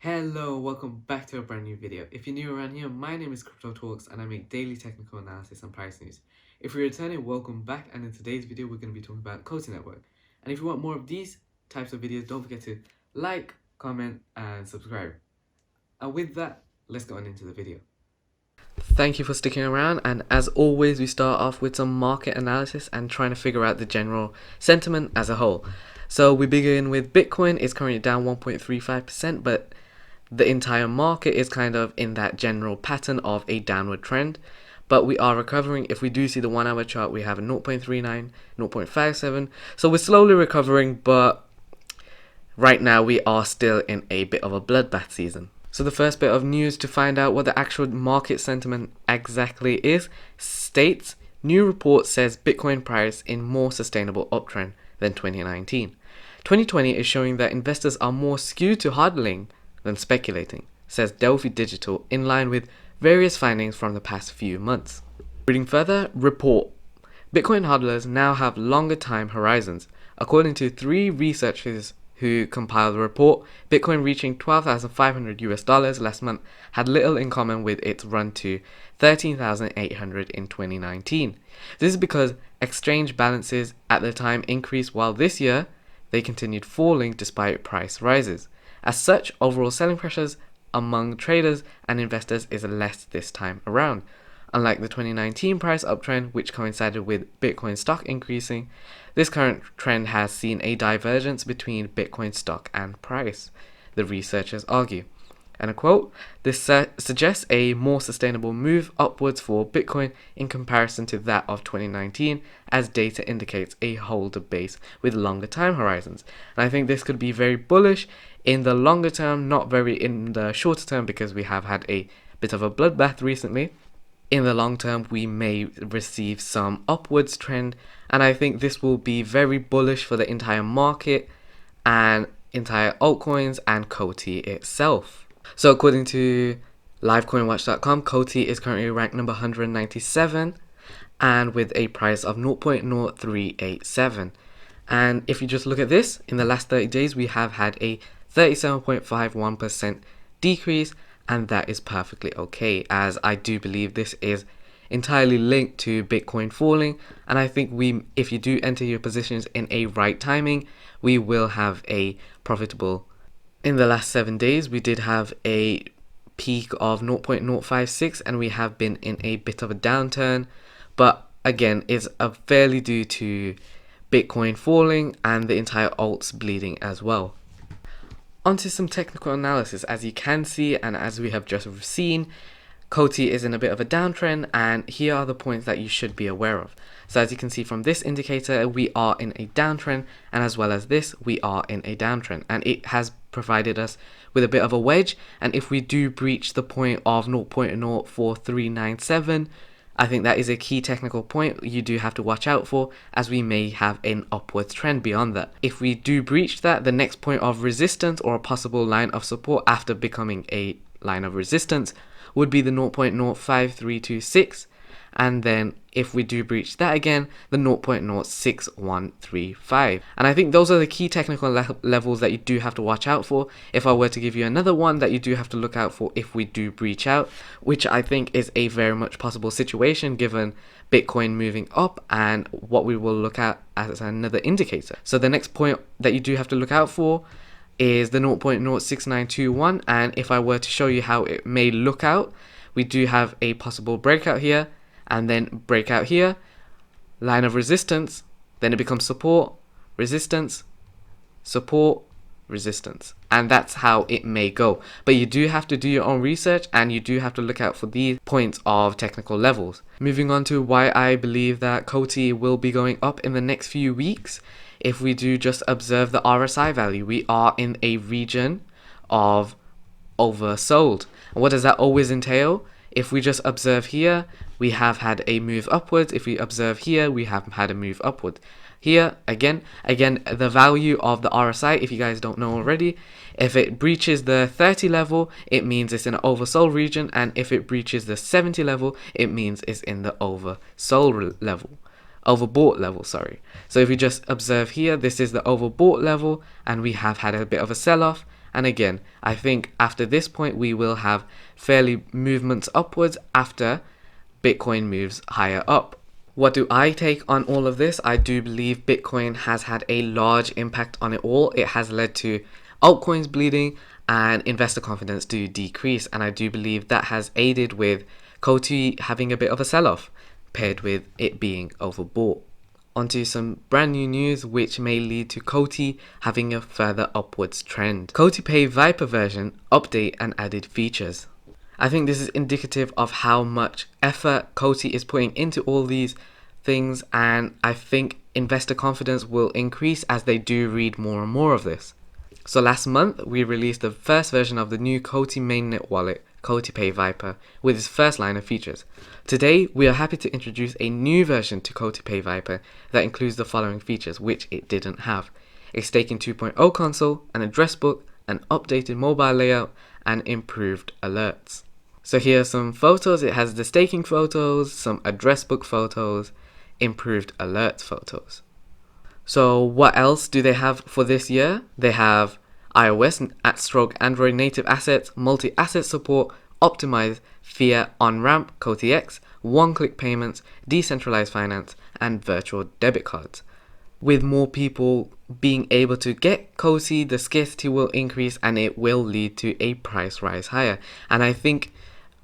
Hello, welcome back to a brand new video. If you're new around here, my name is Crypto Talks and I make daily technical analysis and price news. If you're returning, welcome back, and in today's video we're going to be talking about Coti Network. And if you want more of these types of videos, don't forget to like, comment and subscribe. And with that, let's get on into the video. Thank you for sticking around, and as always we start off with some market analysis and trying to figure out the general sentiment as a whole. So we begin with Bitcoin is currently down 1.35%, but the entire market is kind of in that general pattern of a downward trend, but we are recovering. If we do see the 1 hour chart, we have a 0.39, 0.57, so we're slowly recovering, but right now we are still in a bit of a bloodbath season. So the first bit of news to find out what the actual market sentiment exactly is states, new report says Bitcoin price in more sustainable uptrend than 2019. 2020 is showing that investors are more skewed to hodling than speculating, says Delphi Digital, in line with various findings from the past few months. Reading further, report. Bitcoin hodlers now have longer time horizons. According to 3 researchers who compiled the report, Bitcoin reaching $12,500 last month had little in common with its run to $13,800 in 2019. This is because exchange balances at the time increased, while this year they continued falling despite price rises. As such, overall selling pressures among traders and investors is less this time around. Unlike the 2019 price uptrend, which coincided with Bitcoin stock increasing, this current trend has seen a divergence between Bitcoin stock and price, the researchers argue. And a quote, this suggests a more sustainable move upwards for Bitcoin in comparison to that of 2019, as data indicates a holder base with longer time horizons. And I think this could be very bullish in the longer term, not very in the shorter term, because we have had a bit of a bloodbath recently. In the long term, we may receive some upwards trend, and I think this will be very bullish for the entire market and entire altcoins and Coti itself. So according to livecoinwatch.com, Coti is currently ranked number 197 and with a price of 0.0387. And if you just look at this, in the last 30 days we have had a 37.51% decrease, and that is perfectly okay, as I do believe this is entirely linked to Bitcoin falling, and I think if you do enter your positions in a right timing, we will have a profitable. In the last 7 days, we did have a peak of 0.056, and we have been in a bit of a downturn, but again, it's fairly due to Bitcoin falling and the entire alts bleeding as well. Onto some technical analysis. As you can see, and as we have just seen, Coti is in a bit of a downtrend, and here are the points that you should be aware of. So as you can see from this indicator, we are in a downtrend, and as well as this, we are in a downtrend, and it has provided us with a bit of a wedge. And if we do breach the point of 0.04397, I think that is a key technical point you do have to watch out for, as we may have an upwards trend beyond that. If we do breach that, the next point of resistance or a possible line of support after becoming a line of resistance would be the 0.05326, and then if we do breach that again, the 0.06135. And I think those are the key technical levels that you do have to watch out for. If I were to give you another one that you do have to look out for if we do breach out, which I think is a very much possible situation given Bitcoin moving up, and what we will look at as another indicator. So the next point that you do have to look out for is the 0.06921, and if I were to show you how it may look out, we do have a possible breakout here, and then breakout here, line of resistance, then it becomes support, resistance, support, resistance, and that's how it may go. But you do have to do your own research, and you do have to look out for these points of technical levels. Moving on to why I believe that Coti will be going up in the next few weeks. If we do just observe the RSI value, we are in a region of oversold. And what does that always entail? If we just observe here, we have had a move upwards. If we observe here, we have had a move upward. Here, again, the value of the RSI, if you guys don't know already, if it breaches the 30 level, it means it's in an oversold region, and if it breaches the 70 level, it means it's in the oversold level. Overbought level, sorry. So if you just observe here, this is the overbought level, and we have had a bit of a sell-off, And again, I think after this point we will have fairly movements upwards after Bitcoin moves higher up. What do I take on all of this? I do believe Bitcoin has had a large impact on it all. It has led to altcoins bleeding and investor confidence to decrease, and I do believe that has aided with Coti having a bit of a sell-off, paired with it being overbought. Onto some brand new news which may lead to Coti having a further upwards trend. Coti Pay Viper version update and added features. I think this is indicative of how much effort Coti is putting into all these things, and I think investor confidence will increase as they do read more and more of this. So last month we released the first version of the new Coti mainnet wallet, Coti Pay Viper, with its first line of features. Today we are happy to introduce a new version to Coti Pay Viper that includes the following features which it didn't have: a staking 2.0 console, an address book, an updated mobile layout, and improved alerts. So here are some photos. It has the staking photos, some address book photos, improved alerts photos. So what else do they have for this year? They have iOS / Android native assets, multi-asset support, optimized fiat on-ramp, Coti X, one-click payments, decentralized finance, and virtual debit cards. With more people being able to get Coti, the scarcity will increase and it will lead to a price rise higher. And I think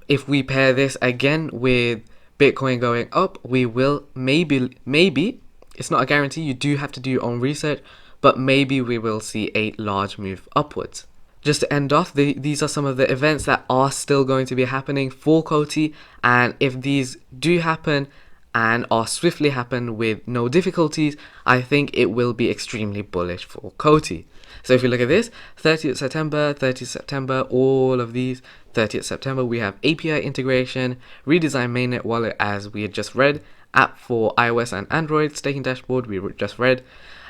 if we pair this again with Bitcoin going up, we will maybe, it's not a guarantee, you do have to do your own research, but maybe we will see a large move upwards. Just to end off, these are some of the events that are still going to be happening for Coti, and if these do happen and are swiftly happen with no difficulties, I think it will be extremely bullish for Coti. So if you look at this, 30th September, all of these, 30th September, we have API integration, redesign mainnet wallet as we had just read, app for iOS and Android, staking dashboard we just read,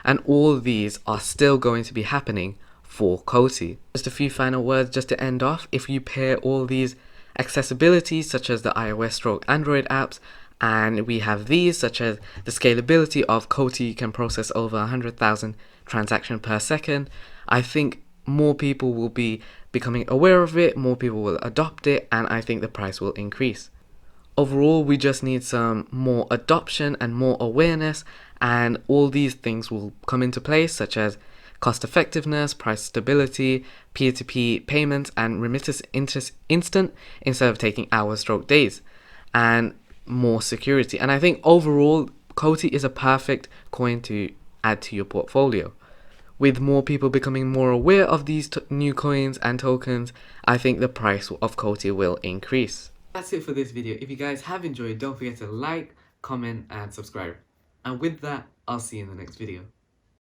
and all these are still going to be happening for Coti. Just a few final words just to end off. If you pair all these accessibilities such as the iOS / Android apps, and we have these such as the scalability of Coti can process over 100,000 transactions per second, I think more people will be becoming aware of it, more people will adopt it, and I think the price will increase. Overall, we just need some more adoption and more awareness, and all these things will come into place, such as cost effectiveness, price stability, peer-to-peer payments, and remittance instant instead of taking hours / days, and more security. And I think overall, Coti is a perfect coin to add to your portfolio. With more people becoming more aware of these new coins and tokens, I think the price of Coti will increase. That's it for this video. If you guys have enjoyed, don't forget to like, comment, and subscribe. And with that, I'll see you in the next video.